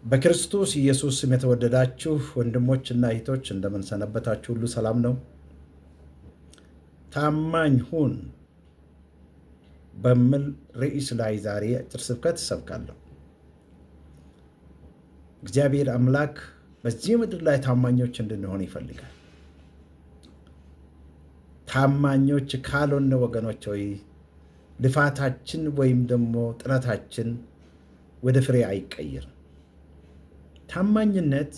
በክርስቶስ ኢየሱስ ስም የተወደዳችሁ ወንድሞችና እህቶች እንደምን ሰነበታችሁ? ሁሉ ሰላም ነው? ታማኝ ሁን በሚል ርዕስ ላይ ዛሬ አጭር ስብከት እሰብካለሁ። እግዚአብሔር አምላክ በዚህ ምድር ላይ ታማኞች እንድንሆን ይፈልጋል። ታማኞች ካልሆነ ወገኖች ሆይ ልፋታችን ወይም ደግሞ ጥረታችን ወደ ፍሬ አይቀየርም። ታማኝነት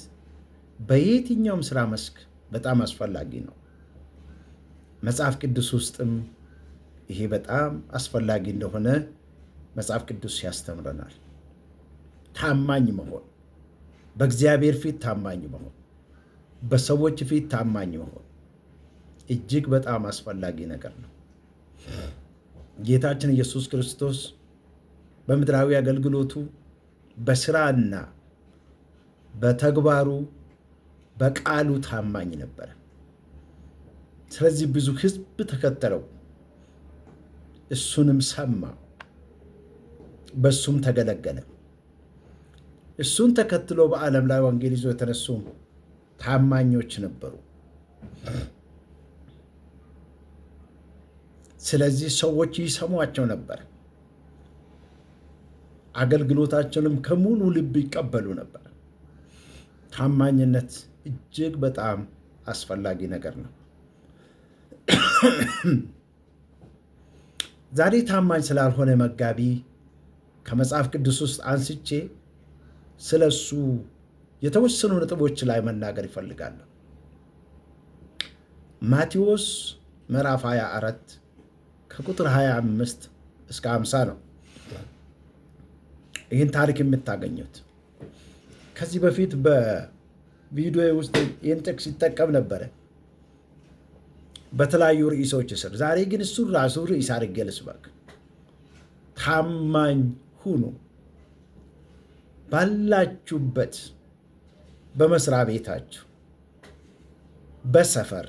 በየትኛውም ስራ መስክ በጣም አስፈላጊ ነው። መጽሐፍ ቅዱስ ውስጥም ይሄ በጣም አስፈላጊ እንደሆነ መጽሐፍ ቅዱስ ያስተምረናል። ታማኝ መሆን፣ በእግዚአብሔር ፊት ታማኝ መሆን፣ በሰዎች ፊት ታማኝ መሆን እጅግ በጣም አስፈላጊ ነገር ነው። ጌታችን ኢየሱስ ክርስቶስ በምድራዊ አገልግሎቱ በስራና በተግባሩ በቃሉ ታማኝ ነበረ። ስለዚህ ብዙ ሕዝብ ተከተለው፣ እሱንም ሰማ፣ በሱም ተገለገለ። እሱን ተከትሎ በዓለም ላይ ወንጌል ይዞ የተነሱ ታማኞች ነበሩ። ስለዚህ ሰዎች ይሰሟቸው ነበር። አገልግሎታቸውንም ከሙሉ ልብ ይቀበሉ ነበር። ታማኝነት እጅግ በጣም አስፈላጊ ነገር ነው። ዛሬ ታማኝ ስላልሆነ መጋቢ ከመጽሐፍ ቅዱስ ውስጥ አንስቼ ስለሱ የተወሰኑ ነጥቦች ላይ መናገር ይፈልጋለሁ። ማቴዎስ ምዕራፍ 24 ከቁጥር 25 እስከ 50 ነው ይህን ታሪክ የምታገኙት። ከዚህ በፊት በቪዲዮ ውስጥ ይህን ጥቅስ ይጠቀም ነበረ በተለያዩ ርዕሶች ስር። ዛሬ ግን እሱን ራሱ ርዕስ አድርጌ ልስበክ። ታማኝ ሁኑ። ባላችሁበት፣ በመስሪያ ቤታችሁ፣ በሰፈር፣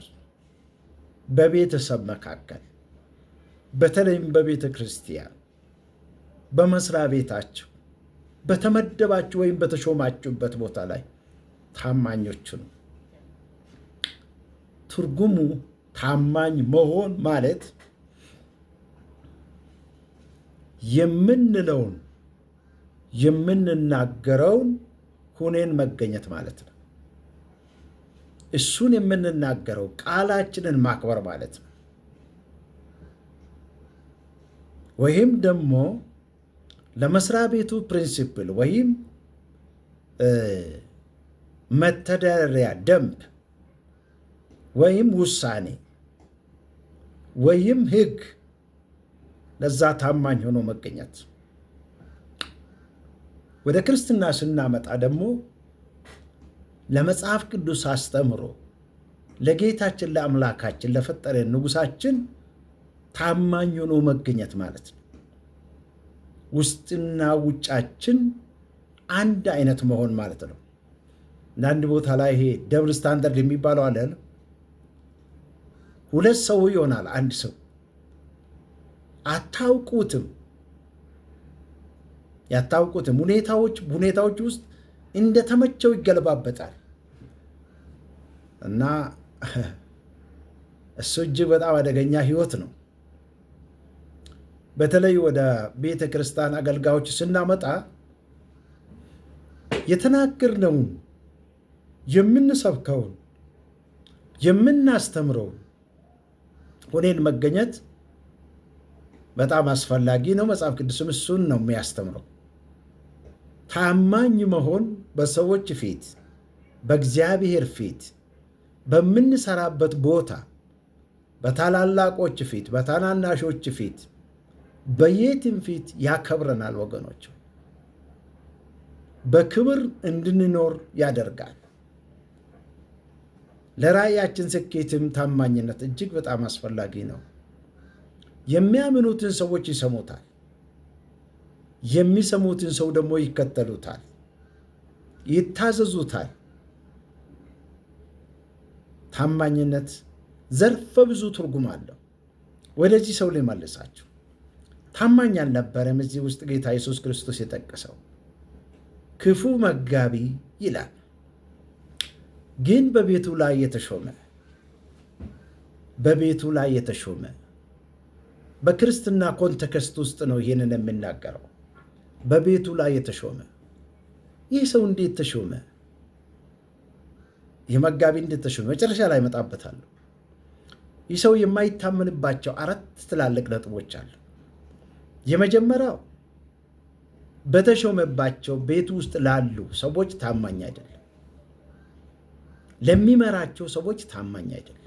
በቤተሰብ መካከል፣ በተለይም በቤተ ክርስቲያን፣ በመስሪያ ቤታችሁ በተመደባችሁ ወይም በተሾማችሁበት ቦታ ላይ ታማኞች ነው። ትርጉሙ ታማኝ መሆን ማለት የምንለውን የምንናገረውን ሁኔን መገኘት ማለት ነው። እሱን የምንናገረው ቃላችንን ማክበር ማለት ነው። ወይም ደግሞ ለመስሪያ ቤቱ ፕሪንሲፕል ወይም መተዳደሪያ ደንብ ወይም ውሳኔ ወይም ሕግ ለዛ ታማኝ ሆኖ መገኘት። ወደ ክርስትና ስናመጣ ደግሞ ለመጽሐፍ ቅዱስ አስተምሮ ለጌታችን ለአምላካችን ለፈጠረን ንጉሳችን ታማኝ ሆኖ መገኘት ማለት ነው። ውስጥና ውጫችን አንድ አይነት መሆን ማለት ነው። አንዳንድ ቦታ ላይ ይሄ ደብል ስታንዳርድ የሚባለው አለ። ሁለት ሰው ይሆናል አንድ ሰው፣ ያታውቁትም ሁኔታዎች ውስጥ እንደተመቸው ይገለባበጣል እና እሱ እጅግ በጣም አደገኛ ህይወት ነው። በተለይ ወደ ቤተ ክርስቲያን አገልጋዮች ስናመጣ የተናገርነውን የምንሰብከውን የምናስተምረውን ሆነን መገኘት በጣም አስፈላጊ ነው። መጽሐፍ ቅዱስም እሱን ነው የሚያስተምረው። ታማኝ መሆን በሰዎች ፊት፣ በእግዚአብሔር ፊት፣ በምንሰራበት ቦታ፣ በታላላቆች ፊት፣ በታናናሾች ፊት፣ በየትም ፊት ያከብረናል ወገኖች። በክብር እንድንኖር ያደርጋል። ለራእያችን ስኬትም ታማኝነት እጅግ በጣም አስፈላጊ ነው። የሚያምኑትን ሰዎች ይሰሙታል፣ የሚሰሙትን ሰው ደግሞ ይከተሉታል፣ ይታዘዙታል። ታማኝነት ዘርፈ ብዙ ትርጉም አለው። ወደዚህ ሰው ልመልሳችሁ። ታማኝ አልነበረም እዚህ ውስጥ ጌታ ኢየሱስ ክርስቶስ የጠቀሰው። ክፉ መጋቢ ይላል። ግን በቤቱ ላይ የተሾመ በክርስትና ኮንቴክስት ውስጥ ነው ይህንን የምናገረው። በቤቱ ላይ የተሾመ ይህ ሰው እንዴት ተሾመ? የመጋቢ እንዴት ተሾመ? መጨረሻ ላይ እመጣበታለሁ። ይህ ሰው የማይታመንባቸው 4 ትላልቅ ነጥቦች አሉ። የመጀመሪያው በተሾመባቸው ቤት ውስጥ ላሉ ሰዎች ታማኝ አይደለም። ለሚመራቸው ሰዎች ታማኝ አይደለም።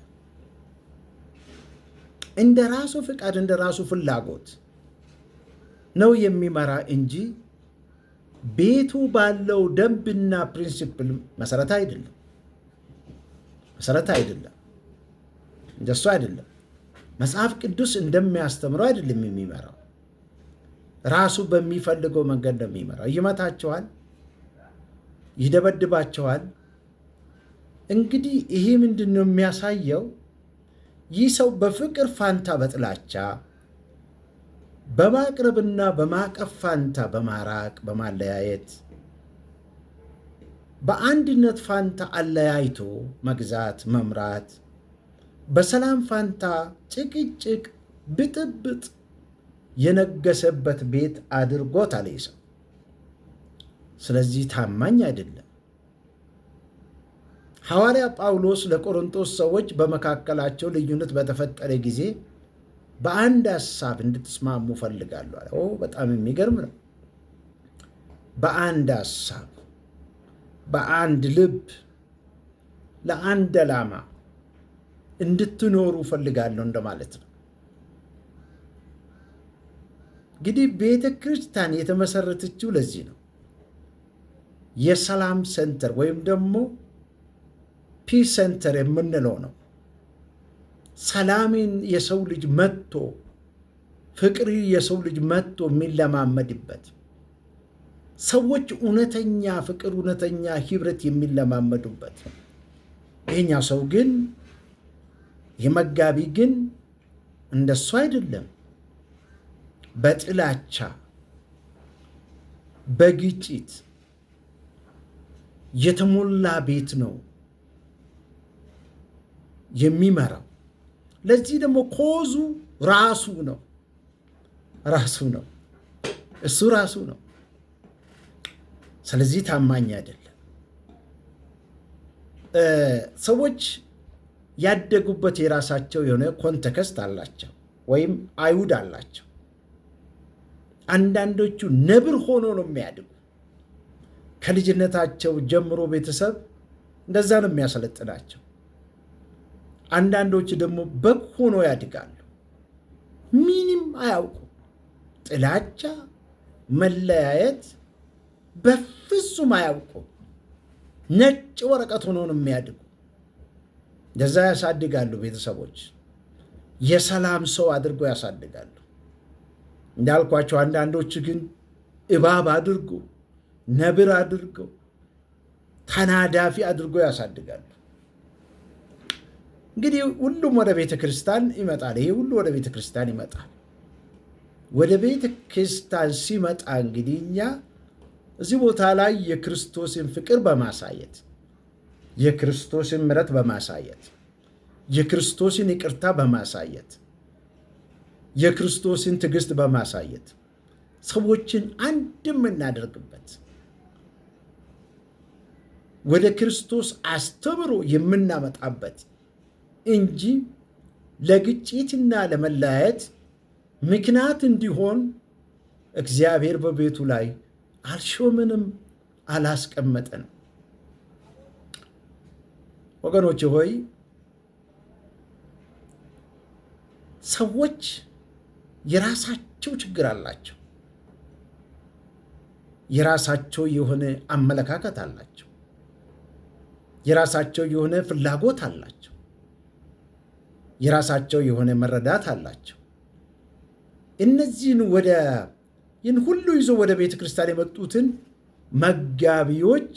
እንደ ራሱ ፍቃድ፣ እንደ ራሱ ፍላጎት ነው የሚመራ እንጂ ቤቱ ባለው ደንብና ፕሪንሲፕል መሰረት አይደለም። እንደሱ አይደለም። መጽሐፍ ቅዱስ እንደሚያስተምረው አይደለም የሚመራው። ራሱ በሚፈልገው መንገድ ነው የሚመራው። ይመታቸዋል፣ ይደበድባቸዋል። እንግዲህ ይሄ ምንድን ነው የሚያሳየው? ይህ ሰው በፍቅር ፋንታ በጥላቻ፣ በማቅረብና በማቀፍ ፋንታ በማራቅ በማለያየት፣ በአንድነት ፋንታ አለያይቶ መግዛት መምራት፣ በሰላም ፋንታ ጭቅጭቅ ብጥብጥ የነገሰበት ቤት አድርጎታል ይህ ሰው። ስለዚህ ታማኝ አይደለም። ሐዋርያ ጳውሎስ ለቆሮንቶስ ሰዎች በመካከላቸው ልዩነት በተፈጠረ ጊዜ በአንድ ሐሳብ እንድትስማሙ ፈልጋለሁ አለ። በጣም የሚገርም ነው። በአንድ ሐሳብ፣ በአንድ ልብ፣ ለአንድ ዓላማ እንድትኖሩ ፈልጋለሁ እንደማለት ነው። እንግዲህ ቤተ ክርስቲያን የተመሰረተችው ለዚህ ነው። የሰላም ሴንተር ወይም ደግሞ ፒስ ሴንተር የምንለው ነው። ሰላምን የሰው ልጅ መጥቶ፣ ፍቅር የሰው ልጅ መጥቶ የሚለማመድበት፣ ሰዎች እውነተኛ ፍቅር፣ እውነተኛ ህብረት የሚለማመዱበት። ይሄኛው ሰው ግን የመጋቢ ግን እንደሱ አይደለም። በጥላቻ በግጭት የተሞላ ቤት ነው የሚመራው። ለዚህ ደግሞ ኮዙ ራሱ ነው እሱ ራሱ ነው። ስለዚህ ታማኝ አይደለም። ሰዎች ያደጉበት የራሳቸው የሆነ ኮንቴክስት አላቸው ወይም አይሁድ አላቸው። አንዳንዶቹ ነብር ሆኖ ነው የሚያድጉ። ከልጅነታቸው ጀምሮ ቤተሰብ እንደዛ ነው የሚያሰለጥናቸው። አንዳንዶቹ ደግሞ በግ ሆኖ ያድጋሉ። ምንም አያውቁ። ጥላቻ፣ መለያየት በፍጹም አያውቁ። ነጭ ወረቀት ሆኖ ነው የሚያድጉ። እንደዛ ያሳድጋሉ ቤተሰቦች። የሰላም ሰው አድርጎ ያሳድጋሉ። እንዳልኳቸው አንዳንዶች ግን እባብ አድርጎ፣ ነብር አድርገው፣ ተናዳፊ አድርጎ ያሳድጋሉ። እንግዲህ ሁሉም ወደ ቤተ ክርስቲያን ይመጣል። ይሄ ሁሉ ወደ ቤተ ክርስቲያን ይመጣል። ወደ ቤተ ክርስቲያን ሲመጣ እንግዲህ እኛ እዚህ ቦታ ላይ የክርስቶስን ፍቅር በማሳየት፣ የክርስቶስን ምሕረት በማሳየት፣ የክርስቶስን ይቅርታ በማሳየት፣ የክርስቶስን ትዕግስት በማሳየት ሰዎችን አንድ የምናደርግበት፣ ወደ ክርስቶስ አስተምሮ የምናመጣበት እንጂ ለግጭትና ለመለያየት ምክንያት እንዲሆን እግዚአብሔር በቤቱ ላይ አልሾምንም፣ አላስቀመጠንም። ወገኖች ሆይ ሰዎች የራሳቸው ችግር አላቸው። የራሳቸው የሆነ አመለካከት አላቸው። የራሳቸው የሆነ ፍላጎት አላቸው። የራሳቸው የሆነ መረዳት አላቸው። ይህን ሁሉ ይዞ ወደ ቤተ ክርስቲያን የመጡትን መጋቢዎች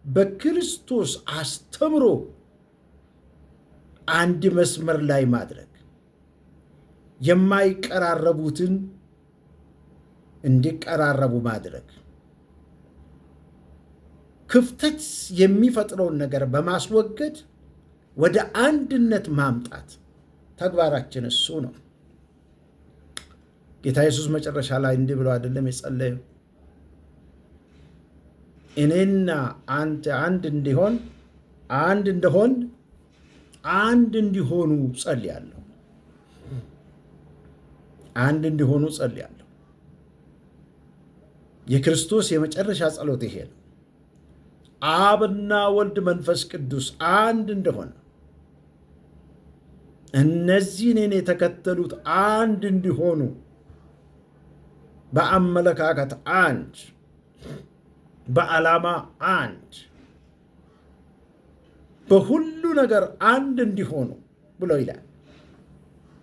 በክርስቶስ አስተምሮ አንድ መስመር ላይ ማድረግ፣ የማይቀራረቡትን እንዲቀራረቡ ማድረግ፣ ክፍተት የሚፈጥረውን ነገር በማስወገድ ወደ አንድነት ማምጣት ተግባራችን እሱ ነው። ጌታ ኢየሱስ መጨረሻ ላይ እንዲህ ብሎ አይደለም የጸለየው? እኔና አንተ አንድ እንደሆን አንድ እንዲሆኑ ጸልያለሁ። አንድ እንዲሆኑ ጸልያለሁ። የክርስቶስ የመጨረሻ ጸሎት ይሄ ነው። አብና ወልድ መንፈስ ቅዱስ አንድ እንደሆነ እነዚህ እኔን የተከተሉት አንድ እንዲሆኑ፣ በአመለካከት አንድ፣ በዓላማ አንድ፣ በሁሉ ነገር አንድ እንዲሆኑ ብሎ ይላል።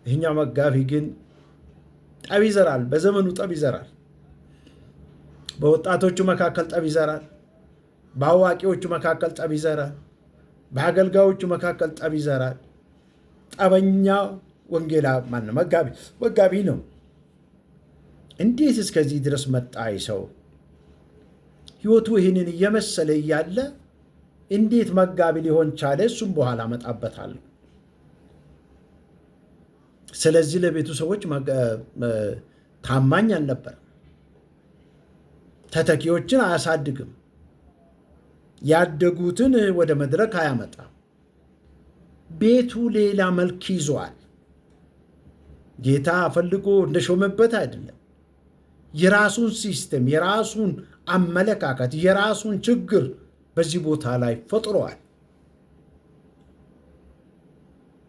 ይህኛው መጋቢ ግን ጠብ ይዘራል። በዘመኑ ጠብ ይዘራል። በወጣቶቹ መካከል ጠብ ይዘራል። በአዋቂዎቹ መካከል ጠብ ይዘራል። በአገልጋዮቹ መካከል ጠብ ይዘራል። ጠበኛ ወንጌላ ማነው? መጋቢ ነው። እንዴት እስከዚህ ድረስ መጣ? ሰው ሕይወቱ ይህንን እየመሰለ እያለ እንዴት መጋቢ ሊሆን ቻለ? እሱም በኋላ አመጣበታለሁ። ስለዚህ ለቤቱ ሰዎች ታማኝ አልነበረም። ተተኪዎችን አያሳድግም። ያደጉትን ወደ መድረክ አያመጣም። ቤቱ ሌላ መልክ ይዟል። ጌታ ፈልጎ እንደሾመበት አይደለም። የራሱን ሲስተም፣ የራሱን አመለካከት፣ የራሱን ችግር በዚህ ቦታ ላይ ፈጥሯል።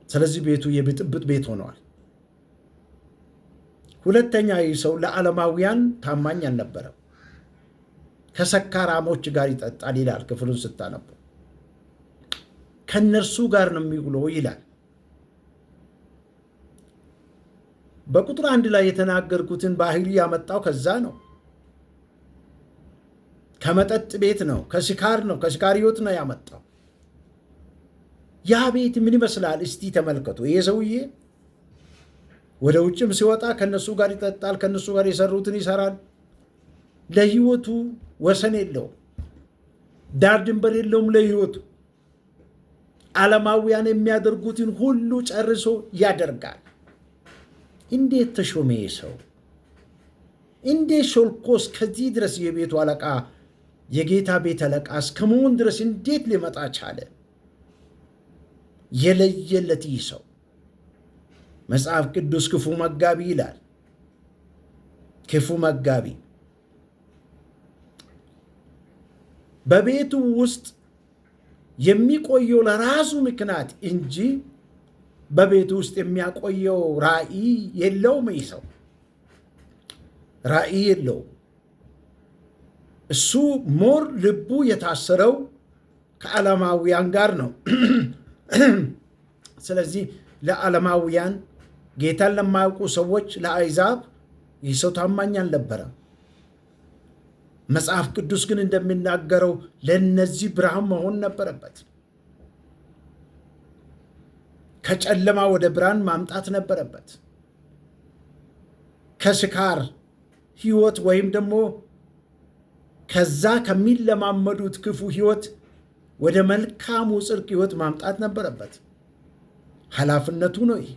ስለዚህ ቤቱ የብጥብጥ ቤት ሆነዋል። ሁለተኛ፣ ይህ ሰው ለዓለማውያን ታማኝ አልነበረም። ከሰካራሞች ጋር ይጠጣል ይላል። ክፍሉን ስታነቡ ከነርሱ ጋር ነው የሚውለው ይላል። በቁጥር 1 ላይ የተናገርኩትን ባህሪ ያመጣው ከዛ ነው። ከመጠጥ ቤት ነው፣ ከስካር ነው፣ ከስካር ሕይወት ነው ያመጣው። ያ ቤት ምን ይመስላል እስቲ ተመልከቱ። ይሄ ሰውዬ ወደ ውጭም ሲወጣ ከነሱ ጋር ይጠጣል፣ ከነሱ ጋር የሰሩትን ይሰራል። ለሕይወቱ ወሰን የለውም፣ ዳር ድንበር የለውም ለሕይወቱ። ዓለማውያን የሚያደርጉትን ሁሉ ጨርሶ ያደርጋል። እንዴት ተሾመ ሰው? እንዴት ሾልኮ እስከዚህ ድረስ የቤቱ አለቃ፣ የጌታ ቤት አለቃ እስከ መሆን ድረስ እንዴት ሊመጣ ቻለ? የለየለት ይህ ሰው መጽሐፍ ቅዱስ ክፉ መጋቢ ይላል። ክፉ መጋቢ በቤቱ ውስጥ የሚቆየው ለራሱ ምክንያት እንጂ በቤቱ ውስጥ የሚያቆየው ራእይ የለውም። ይህ ሰው ራእይ የለውም። እሱ ሞር ልቡ የታሰረው ከዓለማውያን ጋር ነው። ስለዚህ ለዓለማውያን፣ ጌታን ለማያውቁ ሰዎች፣ ለአሕዛብ ይህ ሰው ታማኝ አልነበረም። መጽሐፍ ቅዱስ ግን እንደሚናገረው ለእነዚህ ብርሃን መሆን ነበረበት። ከጨለማ ወደ ብርሃን ማምጣት ነበረበት። ከስካር ሕይወት ወይም ደግሞ ከዛ ከሚለማመዱት ክፉ ሕይወት ወደ መልካሙ ጽድቅ ሕይወት ማምጣት ነበረበት። ኃላፊነቱ ነው ይህ።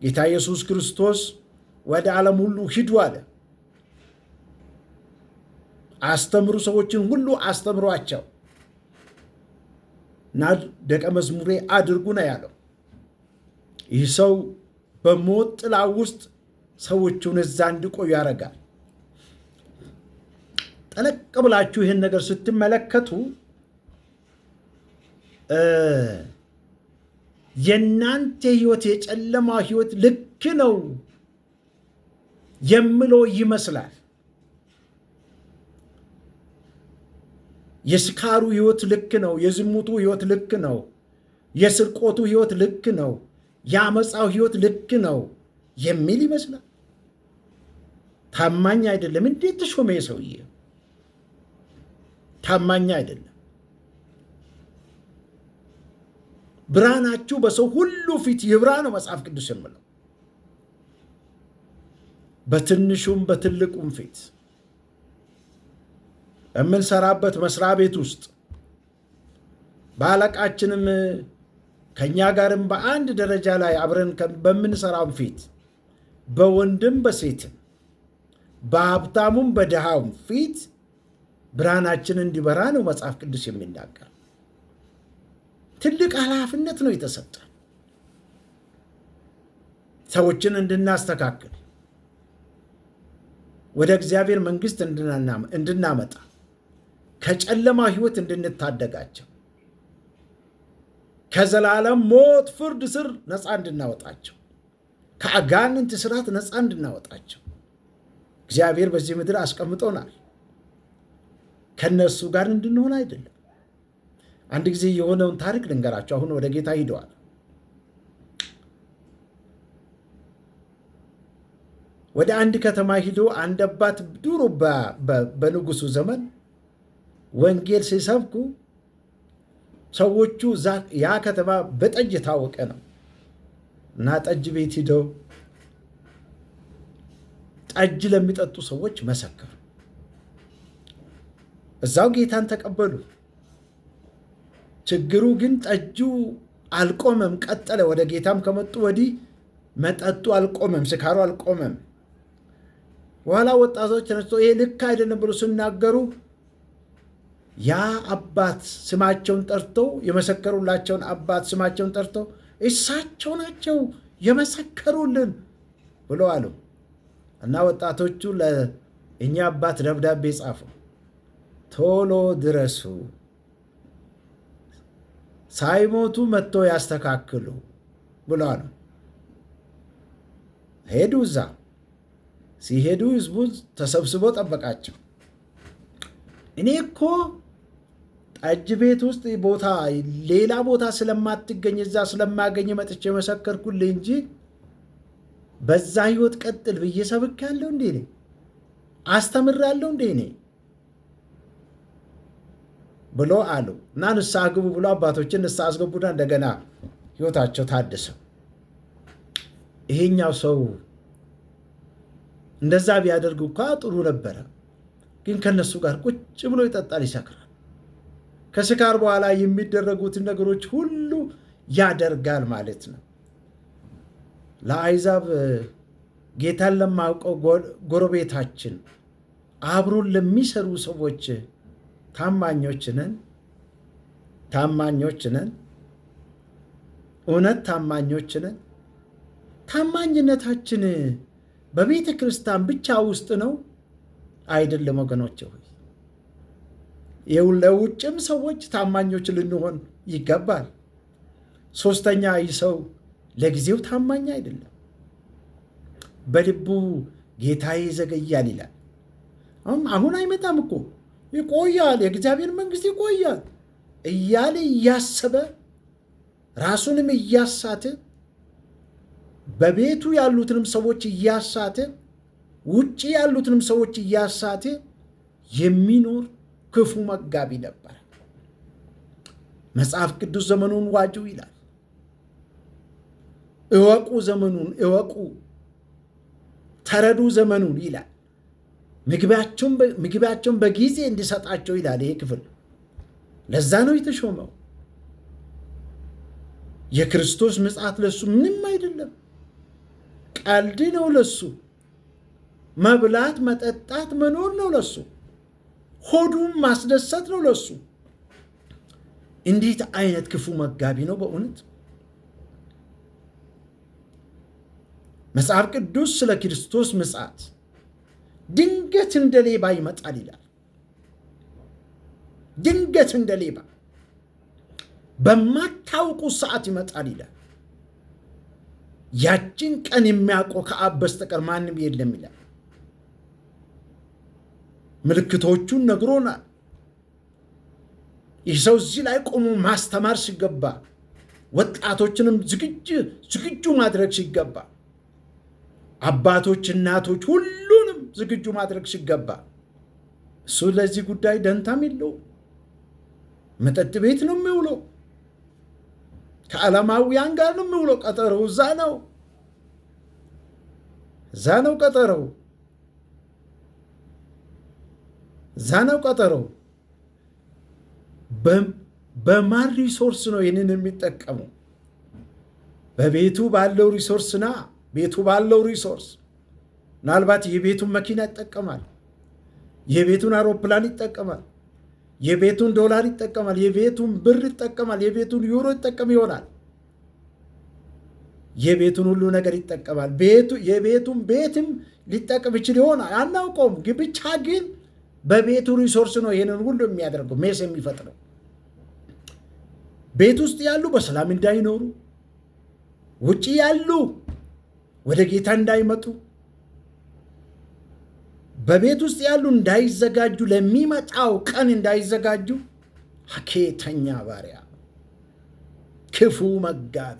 ጌታ ኢየሱስ ክርስቶስ ወደ ዓለም ሁሉ ሂዱ አለ። አስተምሩ፣ ሰዎችን ሁሉ አስተምሯቸው እና ደቀ መዝሙሬ አድርጉ ነው ያለው። ይህ ሰው በሞት ጥላ ውስጥ ሰዎቹን እዛ እንዲቆዩ ያደርጋል። ጠለቅ ብላችሁ ይህን ነገር ስትመለከቱ የእናንተ ሕይወት የጨለማ ሕይወት ልክ ነው የምለው ይመስላል። የስካሩ ሕይወት ልክ ነው፣ የዝሙቱ ሕይወት ልክ ነው፣ የስርቆቱ ሕይወት ልክ ነው፣ የአመፃው ሕይወት ልክ ነው የሚል ይመስላል። ታማኝ አይደለም። እንዴት ተሾመ ሰውዬ? ታማኝ አይደለም። ብርሃናችሁ በሰው ሁሉ ፊት ይብራ ነው መጽሐፍ ቅዱስ የምለው። በትንሹም በትልቁም ፊት የምንሰራበት መስሪያ ቤት ውስጥ በአለቃችንም ከእኛ ጋርም በአንድ ደረጃ ላይ አብረን በምንሰራም ፊት በወንድም በሴትም በሀብታሙም በድሃውም ፊት ብርሃናችን እንዲበራ ነው መጽሐፍ ቅዱስ የሚናገር። ትልቅ ኃላፊነት ነው የተሰጠ፣ ሰዎችን እንድናስተካክል፣ ወደ እግዚአብሔር መንግሥት እንድናመጣ፣ ከጨለማ ሕይወት እንድንታደጋቸው፣ ከዘላለም ሞት ፍርድ ስር ነፃ እንድናወጣቸው፣ ከአጋንንት ስርዓት ነፃ እንድናወጣቸው እግዚአብሔር በዚህ ምድር አስቀምጦናል። ከነሱ ጋር እንድንሆን አይደለም። አንድ ጊዜ የሆነውን ታሪክ ልንገራቸው። አሁን ወደ ጌታ ሂደዋል። ወደ አንድ ከተማ ሂዶ አንድ አባት ድሮ በንጉሱ ዘመን ወንጌል ሲሰብኩ ሰዎቹ ያ ከተማ በጠጅ የታወቀ ነው እና ጠጅ ቤት ሂደው ጠጅ ለሚጠጡ ሰዎች መሰከሩ። እዛው ጌታን ተቀበሉ። ችግሩ ግን ጠጁ አልቆመም፣ ቀጠለ። ወደ ጌታም ከመጡ ወዲህ መጠጡ አልቆመም፣ ስካሩ አልቆመም። በኋላ ወጣቶች ተነስቶ ይሄ ልክ አይደለም ብሎ ሲናገሩ ያ አባት ስማቸውን ጠርተው የመሰከሩላቸውን አባት ስማቸውን ጠርተው እሳቸው ናቸው የመሰከሩልን ብሎ አሉ እና ወጣቶቹ ለእኛ አባት ደብዳቤ ጻፉ። ቶሎ ድረሱ፣ ሳይሞቱ መጥቶ ያስተካክሉ ብሎ አሉ። ሄዱ። እዛ ሲሄዱ ህዝቡ ተሰብስቦ ጠበቃቸው። እኔ እኮ ጠጅ ቤት ውስጥ ቦታ ሌላ ቦታ ስለማትገኝ እዛ ስለማገኝ መጥቼ መሰከርኩልህ እንጂ በዛ ህይወት ቀጥል ብዬ ሰብኬያለሁ እንዴ? እኔ አስተምራለሁ እንዴ? እኔ ብሎ አሉ እና ንስሐ ግቡ ብሎ አባቶችን ንስሐ አስገቡና እንደገና ህይወታቸው ታደሰ። ይሄኛው ሰው እንደዛ ቢያደርግ እንኳ ጥሩ ነበረ፣ ግን ከነሱ ጋር ቁጭ ብሎ ይጠጣል፣ ይሰክራል። ከስካር በኋላ የሚደረጉትን ነገሮች ሁሉ ያደርጋል ማለት ነው። ለአሕዛብ ጌታን ለማውቀው ጎረቤታችን አብሮን ለሚሰሩ ሰዎች ታማኞች ነን። እውነት ታማኞች ነን። ታማኝነታችን በቤተ ክርስቲያን ብቻ ውስጥ ነው አይደለም ወገኖች ሆይ፣ ለውጭም ሰዎች ታማኞች ልንሆን ይገባል። ሶስተኛ፣ ይህ ሰው ለጊዜው ታማኝ አይደለም፣ በልቡ ጌታዬ ይዘገያል ይላል። አሁን አይመጣም እኮ ይቆያል፣ የእግዚአብሔር መንግሥት ይቆያል እያለ እያሰበ ራሱንም እያሳተ በቤቱ ያሉትንም ሰዎች እያሳተ ውጭ ያሉትንም ሰዎች እያሳተ የሚኖር ክፉ መጋቢ ነበር። መጽሐፍ ቅዱስ ዘመኑን ዋጁ ይላል። እወቁ፣ ዘመኑን እወቁ፣ ተረዱ ዘመኑን ይላል። ምግባቸውን በጊዜ እንዲሰጣቸው ይላል ይሄ ክፍል። ለዛ ነው የተሾመው። የክርስቶስ ምጽአት ለሱ ምንም አይደለም፣ ቀልድ ነው ለሱ። መብላት፣ መጠጣት፣ መኖር ነው ለሱ። ሆዱም ማስደሰት ነው ለሱ። እንዴት አይነት ክፉ መጋቢ ነው በእውነት! መጽሐፍ ቅዱስ ስለ ክርስቶስ ምጽአት ድንገት እንደ ሌባ ይመጣል ይላል። ድንገት እንደ ሌባ በማታውቁ ሰዓት ይመጣል ይላል። ያችን ቀን የሚያውቀው ከአብ በስተቀር ማንም የለም ይላል። ምልክቶቹን ነግሮናል። ይህ ሰው እዚህ ላይ ቆሞ ማስተማር ሲገባ፣ ወጣቶችንም ዝግጁ ማድረግ ሲገባ፣ አባቶች፣ እናቶች ሁሉንም ዝግጁ ማድረግ ሲገባ፣ እሱ ለዚህ ጉዳይ ደንታም የለው። መጠጥ ቤት ነው የሚውለው፣ ከዓለማውያን ጋር ነው የሚውለው። ቀጠሮው እዛ ነው ቀጠሮው። እዛ ነው ቀጠሮ። በማን ሪሶርስ ነው ይህንን የሚጠቀሙ? በቤቱ ባለው ሪሶርስና ቤቱ ባለው ሪሶርስ ምናልባት የቤቱን መኪና ይጠቀማል፣ የቤቱን አውሮፕላን ይጠቀማል፣ የቤቱን ዶላር ይጠቀማል፣ የቤቱን ብር ይጠቀማል፣ የቤቱን ዩሮ ይጠቀም ይሆናል። የቤቱን ሁሉ ነገር ይጠቀማል። የቤቱን ቤትም ሊጠቀም ይችል ይሆናል፣ አናውቀውም። ብቻ ግን በቤቱ ሪሶርስ ነው ይህንን ሁሉ የሚያደርገው ሜስ የሚፈጥረው። ቤት ውስጥ ያሉ በሰላም እንዳይኖሩ፣ ውጭ ያሉ ወደ ጌታ እንዳይመጡ፣ በቤት ውስጥ ያሉ እንዳይዘጋጁ፣ ለሚመጣው ቀን እንዳይዘጋጁ ሀኬተኛ ባሪያ፣ ክፉ መጋቢ፣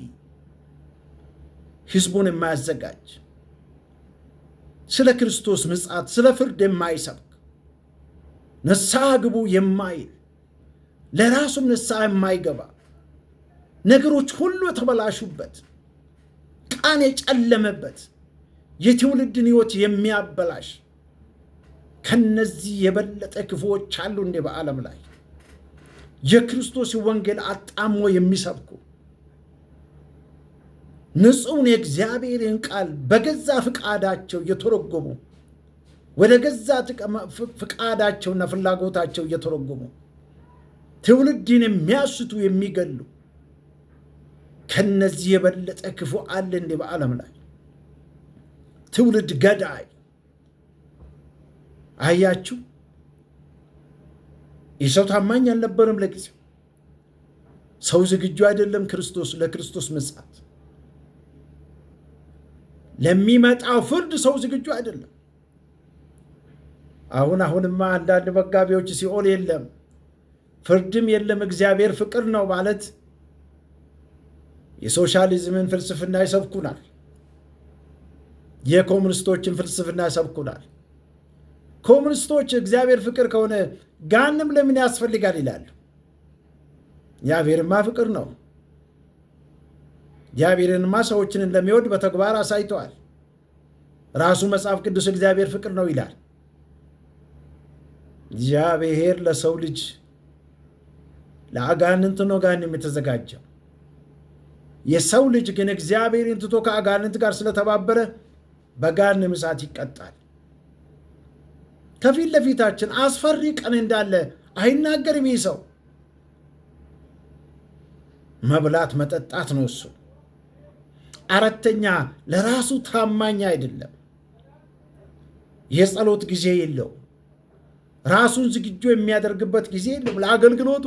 ህዝቡን የማያዘጋጅ፣ ስለ ክርስቶስ ምጽአት ስለ ፍርድ የማይሰብክ፣ ንስሐ ግቡ የማይል፣ ለራሱም ንስሐ የማይገባ፣ ነገሮች ሁሉ የተበላሹበት፣ ቀን የጨለመበት፣ የትውልድን ህይወት የሚያበላሽ፣ ከነዚህ የበለጠ ክፉዎች አሉ እንዴ በዓለም ላይ? የክርስቶስ ወንጌል አጣሞ የሚሰብኩ፣ ንጹሕን የእግዚአብሔርን ቃል በገዛ ፍቃዳቸው እየተረጎሙ፣ ወደ ገዛ ፍቃዳቸውና ፍላጎታቸው እየተረጎሙ ትውልድን የሚያስቱ የሚገሉ፣ ከነዚህ የበለጠ ክፉ አለ እንዴ በዓለም ላይ? ትውልድ ገዳይ። አያችሁ፣ ይህ ሰው ታማኝ አልነበረም ለጊዜው። ሰው ዝግጁ አይደለም ለክርስቶስ ምጽአት፣ ለሚመጣው ፍርድ ሰው ዝግጁ አይደለም። አሁንማ አንዳንድ መጋቢዎች ሲኦል የለም ፍርድም የለም እግዚአብሔር ፍቅር ነው ማለት የሶሻሊዝምን ፍልስፍና ይሰብኩናል። የኮሙኒስቶችን ፍልስፍና ይሰብኩናል። ኮሙኒስቶች እግዚአብሔር ፍቅር ከሆነ ገሃነም ለምን ያስፈልጋል ይላሉ። እግዚአብሔርማ ፍቅር ነው። እግዚአብሔርንማ ሰዎችን እንደሚወድ በተግባር አሳይተዋል። ራሱ መጽሐፍ ቅዱስ እግዚአብሔር ፍቅር ነው ይላል። እግዚአብሔር ለሰው ልጅ ለአጋንንት ነው ገሃነም የተዘጋጀው። የሰው ልጅ ግን እግዚአብሔርን ትቶ ከአጋንንት ጋር ስለተባበረ በገሃነም እሳት ይቀጣል። ከፊት ለፊታችን አስፈሪ ቀን እንዳለ አይናገርም ይህ ሰው። መብላት መጠጣት ነው እሱ። አራተኛ፣ ለራሱ ታማኝ አይደለም። የጸሎት ጊዜ የለው። ራሱን ዝግጁ የሚያደርግበት ጊዜ የለም ለአገልግሎቱ።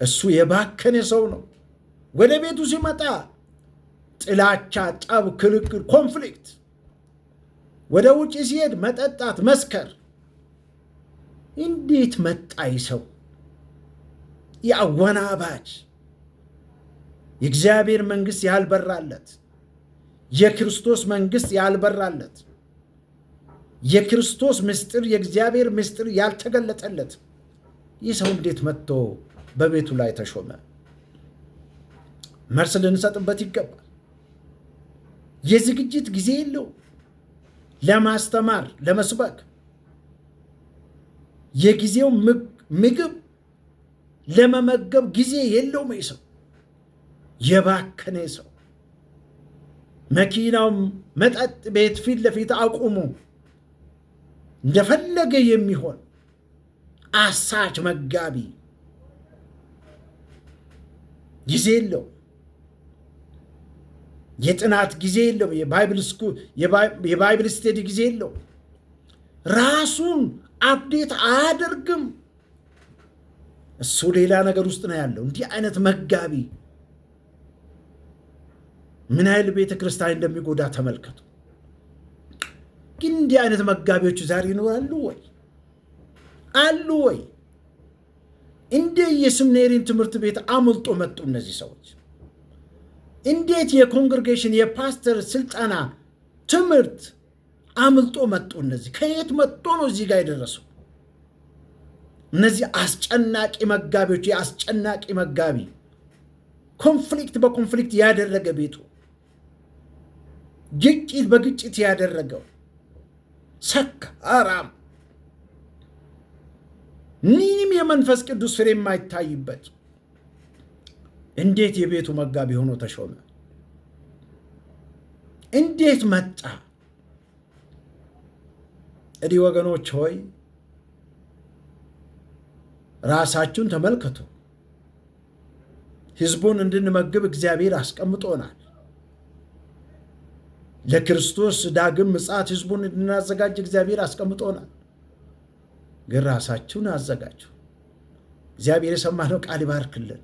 እሱ የባከነ ሰው ነው። ወደ ቤቱ ሲመጣ ጥላቻ፣ ጠብ፣ ክርክር፣ ኮንፍሊክት። ወደ ውጭ ሲሄድ መጠጣት፣ መስከር። እንዴት መጣ ይህ ሰው? የአወናባጅ፣ የእግዚአብሔር መንግሥት ያልበራለት፣ የክርስቶስ መንግሥት ያልበራለት፣ የክርስቶስ ምስጢር የእግዚአብሔር ምስጢር ያልተገለጠለት ይህ ሰው እንዴት መጥቶ በቤቱ ላይ ተሾመ? መልስ ልንሰጥበት ይገባል። የዝግጅት ጊዜ የለው ለማስተማር ለመስበክ። የጊዜው ምግብ ለመመገብ ጊዜ የለውም። ሰው የባከነ ሰው መኪናው መጠጥ ቤት ፊት ለፊት አቁሙ እንደፈለገ የሚሆን አሳች መጋቢ ጊዜ የለው። የጥናት ጊዜ የለው። የባይብል ስቴዲ ጊዜ የለው። ራሱን አፕዴት አያደርግም። እሱ ሌላ ነገር ውስጥ ነው ያለው። እንዲህ አይነት መጋቢ ምን ያህል ቤተ ክርስቲያን እንደሚጎዳ ተመልከቱ። ግን እንዲህ አይነት መጋቢዎች ዛሬ ይኖራሉ ወይ? አሉ ወይ? እንደ የስምኔሪን ትምህርት ቤት አምልጦ መጡ እነዚህ ሰዎች። እንዴት የኮንግሬጌሽን የፓስተር ስልጠና ትምህርት አምልጦ መጡ። እነዚህ ከየት መጥቶ ነው እዚህ ጋር የደረሱ? እነዚህ አስጨናቂ መጋቢዎች፣ የአስጨናቂ መጋቢ ኮንፍሊክት በኮንፍሊክት ያደረገ ቤቱ ግጭት በግጭት ያደረገው ሰካራም ምንም የመንፈስ ቅዱስ ፍሬ የማይታይበት እንዴት የቤቱ መጋቢ ሆኖ ተሾመ? እንዴት መጣ? እንግዲህ ወገኖች ሆይ ራሳችሁን ተመልከቱ። ሕዝቡን እንድንመግብ እግዚአብሔር አስቀምጦናል። ለክርስቶስ ዳግም ምጽአት ሕዝቡን እንድናዘጋጅ እግዚአብሔር አስቀምጦናል። ግን ራሳችሁን አዘጋጁ። እግዚአብሔር የሰማነው ቃል ይባርክልን።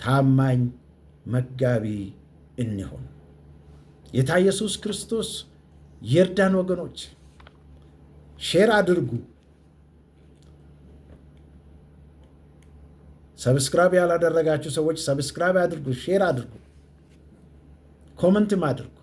ታማኝ መጋቢ እንሆን። ጌታ ኢየሱስ ክርስቶስ ይርዳን። ወገኖች ሼር አድርጉ። ሰብስክራይብ ያላደረጋችሁ ሰዎች ሰብስክራይብ አድርጉ፣ ሼር አድርጉ፣ ኮመንትም አድርጉ።